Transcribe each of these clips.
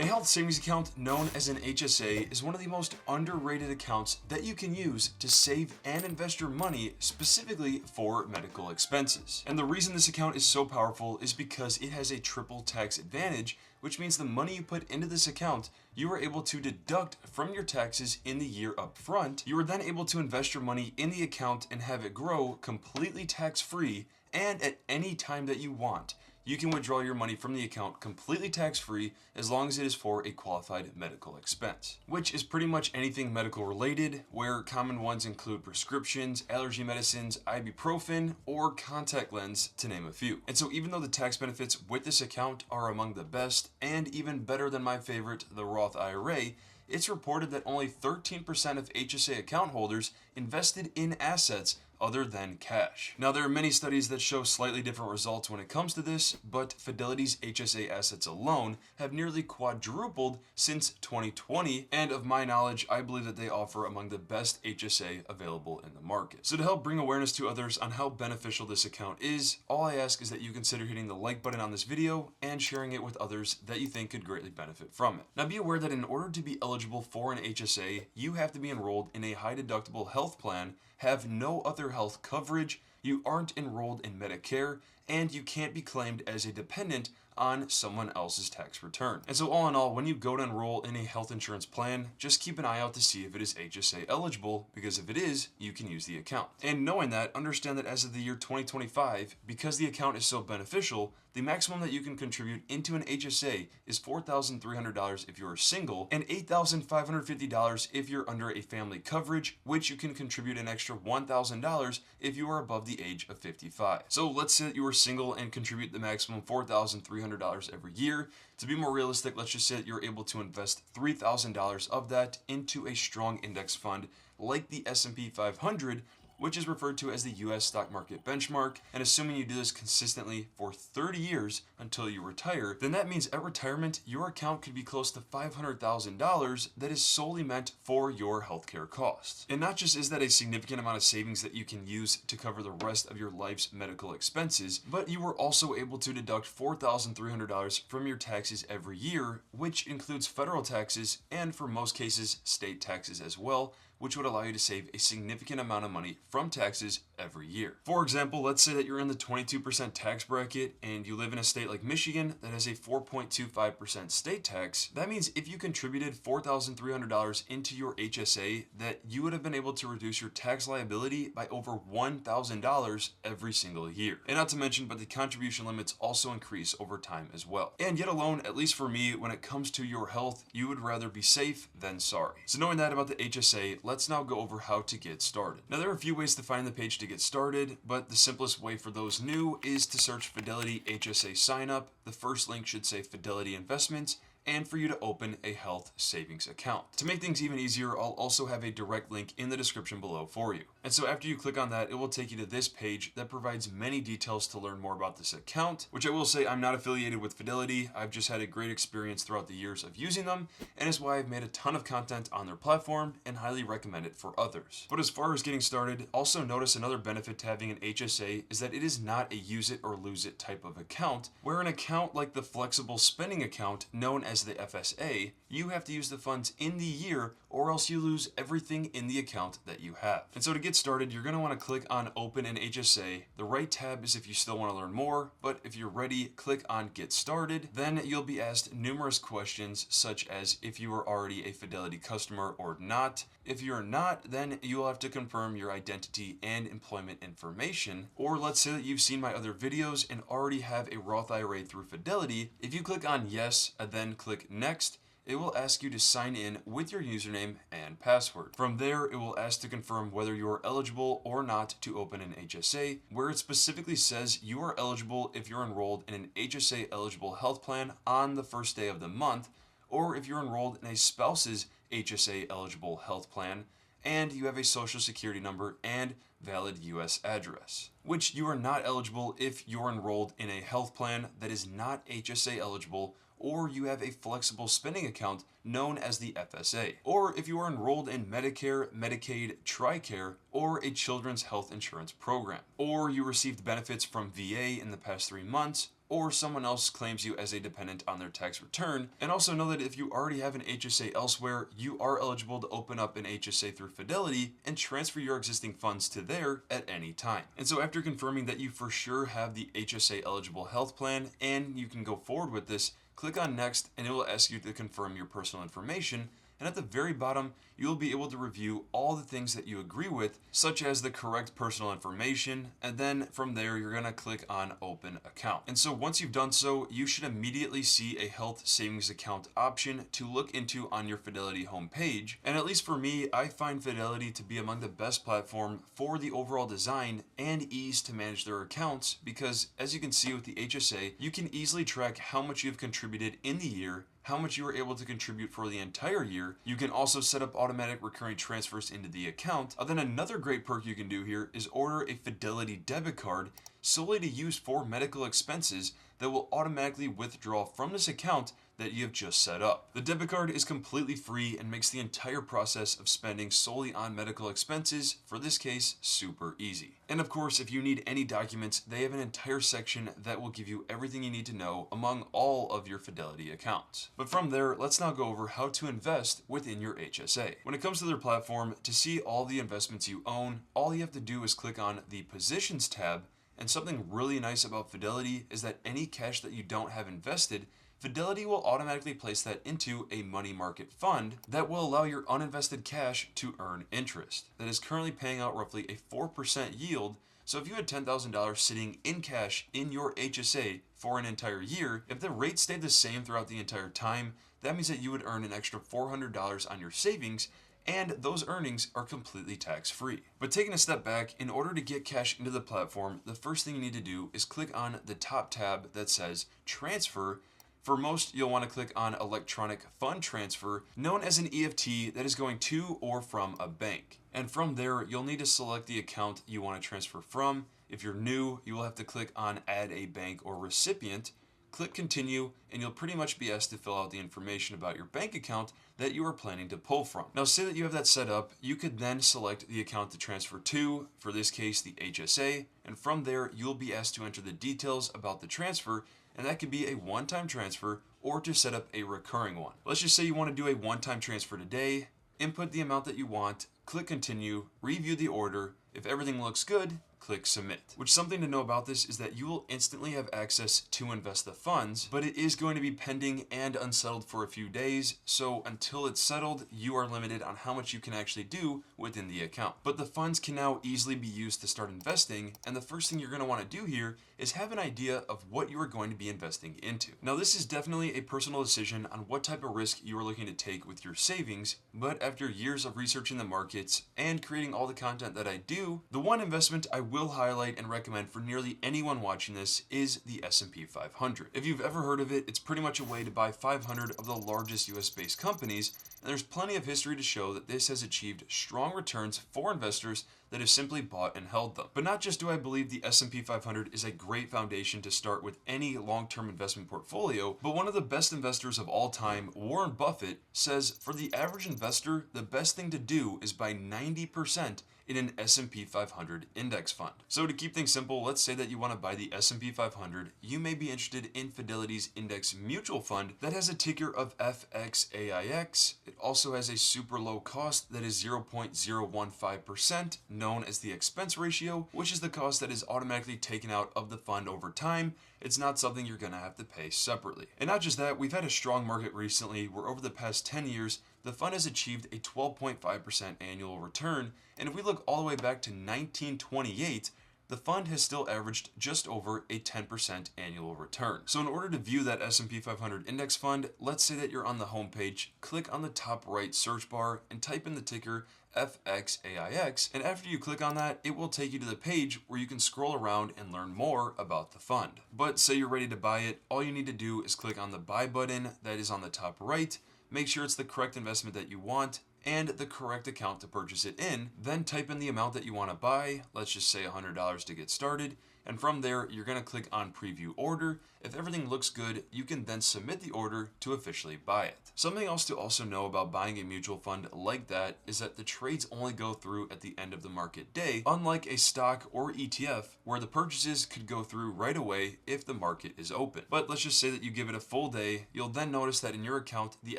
A health savings account known as an HSA is one of the most underrated accounts that you can use to save and invest your money specifically for medical expenses. And the reason this account is so powerful is because it has a triple tax advantage, which means the money you put into this account, you are able to deduct from your taxes in the year up front. You are then able to invest your money in the account and have it grow completely tax-free, and at any time that you want. You can withdraw your money from the account completely tax-free as long as it is for a qualified medical expense, which is pretty much anything medical related, where common ones include prescriptions, allergy medicines, ibuprofen, or contact lens, to name a few. And so even though the tax benefits with this account are among the best, and even better than my favorite, the Roth IRA, it's reported that only 13% of HSA account holders invested in assets other than cash. Now, there are many studies that show slightly different results when it comes to this, but Fidelity's HSA assets alone have nearly quadrupled since 2020, and of my knowledge, I believe that they offer among the best HSA available in the market. So to help bring awareness to others on how beneficial this account is, all I ask is that you consider hitting the like button on this video and sharing it with others that you think could greatly benefit from it. Now, be aware that in order to be eligible for an HSA, you have to be enrolled in a high deductible health plan, have no other health coverage, you aren't enrolled in Medicare, and you can't be claimed as a dependent on someone else's tax return. And so all in all, when you go to enroll in a health insurance plan, just keep an eye out to see if it is HSA eligible, because if it is, you can use the account. And knowing that, understand that as of the year 2025, because the account is so beneficial, the maximum that you can contribute into an HSA is $4,300 if you're single, and $8,550 if you're under a family coverage, which you can contribute an extra $1,000 if you are above the age of 55. So let's say that you are single and contribute the maximum $4,300 every year. To be more realistic, let's just say that you're able to invest $3,000 of that into a strong index fund like the S&P 500, which is referred to as the US stock market benchmark. And assuming you do this consistently for 30 years until you retire, then that means at retirement, your account could be close to $500,000 that is solely meant for your healthcare costs. And not just is that a significant amount of savings that you can use to cover the rest of your life's medical expenses, but you are also able to deduct $4,300 from your taxes every year, which includes federal taxes and for most cases, state taxes as well, which would allow you to save a significant amount of money from taxes every year. For example, let's say that you're in the 22% tax bracket and you live in a state like Michigan that has a 4.25% state tax. That means if you contributed $4,300 into your HSA, that you would have been able to reduce your tax liability by over $1,000 every single year. And not to mention, but the contribution limits also increase over time as well. And yet alone, at least for me, when it comes to your health, you would rather be safe than sorry. So knowing that about the HSA, let's now go over how to get started. Now, there are a few ways to find the page to get started, but the simplest way for those new is to search Fidelity HSA sign up. The first link should say Fidelity Investments, and for you to open a health savings account. To make things even easier, I'll also have a direct link in the description below for you. And so after you click on that, it will take you to this page that provides many details to learn more about this account, which I will say I'm not affiliated with Fidelity. I've just had a great experience throughout the years of using them, and is why I've made a ton of content on their platform and highly recommend it for others. But as far as getting started, also notice another benefit to having an HSA is that it is not a use it or lose it type of account, where an account like the flexible spending account known as the FSA, you have to use the funds in the year or else you lose everything in the account that you have. And so to get started, you're going to want to click on Open an HSA. The right tab is if you still want to learn more, but if you're ready, click on Get Started. Then you'll be asked numerous questions such as if you are already a Fidelity customer or not. If you're not, then you'll have to confirm your identity and employment information. Or let's say that you've seen my other videos and already have a Roth IRA through Fidelity. If you click on Yes and then click Next, it will ask you to sign in with your username and password. From there, it will ask to confirm whether you are eligible or not to open an HSA, where it specifically says you are eligible if you're enrolled in an HSA eligible health plan on the first day of the month, or if you're enrolled in a spouse's HSA eligible health plan, and you have a social security number and valid US address, which you are not eligible if you're enrolled in a health plan that is not HSA eligible, or you have a flexible spending account known as the FSA, or if you are enrolled in Medicare, Medicaid, TRICARE, or a children's health insurance program, or you received benefits from VA in the past 3 months, or someone else claims you as a dependent on their tax return. And also know that if you already have an HSA elsewhere, you are eligible to open up an HSA through Fidelity and transfer your existing funds to there at any time. And so after confirming that you for sure have the HSA eligible health plan and you can go forward with this, click on Next and it will ask you to confirm your personal information. And at the very bottom, you will be able to review all the things that you agree with, such as the correct personal information, and then from there, you're gonna click on Open Account. And so once you've done so, you should immediately see a health savings account option to look into on your Fidelity homepage. And at least for me, I find Fidelity to be among the best platform for the overall design and ease to manage their accounts, because as you can see with the HSA, you can easily track how much you've contributed in the year, how much you were able to contribute for the entire year. You can also set up automatic recurring transfers into the account. Then another great perk you can do here is order a Fidelity debit card solely to use for medical expenses that will automatically withdraw from this account that you have just set up. The debit card is completely free and makes the entire process of spending solely on medical expenses, for this case, super easy. And of course, if you need any documents, they have an entire section that will give you everything you need to know among all of your Fidelity accounts. But from there, let's now go over how to invest within your HSA. When it comes to their platform, to see all the investments you own, all you have to do is click on the Positions tab. And something really nice about Fidelity is that any cash that you don't have invested, Fidelity will automatically place that into a money market fund that will allow your uninvested cash to earn interest. That is currently paying out roughly a 4% yield. So if you had $10,000 sitting in cash in your HSA for an entire year, if the rate stayed the same throughout the entire time, that means that you would earn an extra $400 on your savings, and those earnings are completely tax-free. But taking a step back, in order to get cash into the platform, the first thing you need to do is click on the top tab that says Transfer. For most, you'll want to click on Electronic Fund Transfer, known as an EFT that is going to or from a bank. And from there, you'll need to select the account you want to transfer from. If you're new, you will have to click on Add a Bank or Recipient. Click Continue, and you'll pretty much be asked to fill out the information about your bank account that you are planning to pull from. Now, say that you have that set up, you could then select the account to transfer to, for this case, the HSA, and from there, you'll be asked to enter the details about the transfer, and that could be a one-time transfer or to set up a recurring one. Let's just say you want to do a one-time transfer today, input the amount that you want, click Continue, review the order. If everything looks good, click Submit. Which something to know about this is that you will instantly have access to invest the funds, but it is going to be pending and unsettled for a few days, so until it's settled, you are limited on how much you can actually do within the account. But the funds can now easily be used to start investing, and the first thing you're going to want to do here is have an idea of what you are going to be investing into. Now, this is definitely a personal decision on what type of risk you are looking to take with your savings, but after years of researching the markets and creating all the content that I do, the one investment I will highlight and recommend for nearly anyone watching this is the S&P 500. If you've ever heard of it, it's pretty much a way to buy 500 of the largest US-based companies, and there's plenty of history to show that this has achieved strong returns for investors that have simply bought and held them. But not just do I believe the S&P 500 is a great foundation to start with any long-term investment portfolio, but one of the best investors of all time, Warren Buffett, says for the average investor, the best thing to do is buy 90% in an S&P 500 index fund. So to keep things simple, let's say that you want to buy the S&P 500, you may be interested in Fidelity's index mutual fund that has a ticker of FXAIX. It also has a super low cost that is 0.015%, known as the expense ratio, which is the cost that is automatically taken out of the fund over time. It's not something you're going to have to pay separately. And not just that, we've had a strong market recently where over the past 10 years, the fund has achieved a 12.5% annual return, and if we look all the way back to 1928, the fund has still averaged just over a 10% annual return. So in order to view that S&P 500 index fund, let's say that you're on the homepage, click on the top right search bar and type in the ticker FXAIX, and after you click on that, it will take you to the page where you can scroll around and learn more about the fund. But say you're ready to buy it, all you need to do is click on the buy button that is on the top right, make sure it's the correct investment that you want, and the correct account to purchase it in, then type in the amount that you want to buy, let's just say $100 to get started, And from there, you're going to click on preview order. If everything looks good, you can then submit the order to officially buy it. Something else to also know about buying a mutual fund like that is that the trades only go through at the end of the market day, unlike a stock or ETF where the purchases could go through right away if the market is open. But let's just say that you give it a full day, you'll then notice that in your account, the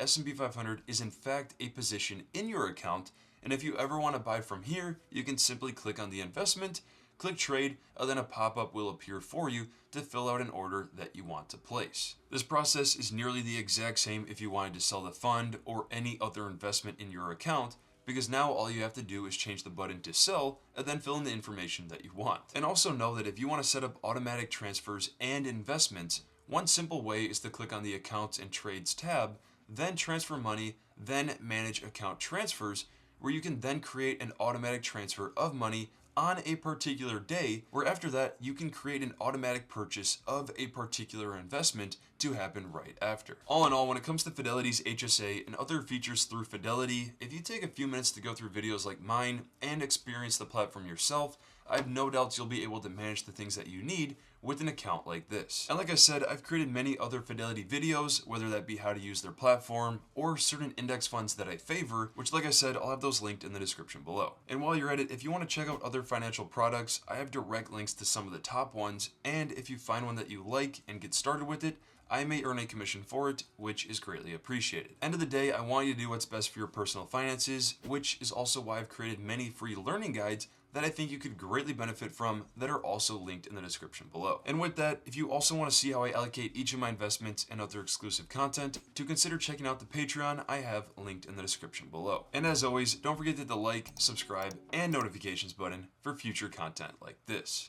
S&P 500 is in fact a position in your account. And if you ever want to buy from here, you can simply click on the investment, click trade, and then a pop-up will appear for you to fill out an order that you want to place. This process is nearly the exact same if you wanted to sell the fund or any other investment in your account, because now all you have to do is change the button to sell and then fill in the information that you want. And also know that if you want to set up automatic transfers and investments, one simple way is to click on the Accounts and Trades tab, then Transfer Money, then Manage Account Transfers, where you can then create an automatic transfer of money on a particular day, where after that you can create an automatic purchase of a particular investment to happen right after. All in all, when it comes to Fidelity's HSA and other features through Fidelity, if you take a few minutes to go through videos like mine and experience the platform yourself, I have no doubts you'll be able to manage the things that you need with an account like this. And like I said, I've created many other Fidelity videos, whether that be how to use their platform or certain index funds that I favor, which like I said, I'll have those linked in the description below. And while you're at it, if you want to check out other financial products, I have direct links to some of the top ones, and if you find one that you like and get started with it, I may earn a commission for it, which is greatly appreciated. End of the day, I want you to do what's best for your personal finances, which is also why I've created many free learning guides that I think you could greatly benefit from that are also linked in the description below. And with that, if you also want to see how I allocate each of my investments and other exclusive content, to consider checking out the Patreon I have linked in the description below. And as always, don't forget to hit the like, subscribe, and notifications button for future content like this.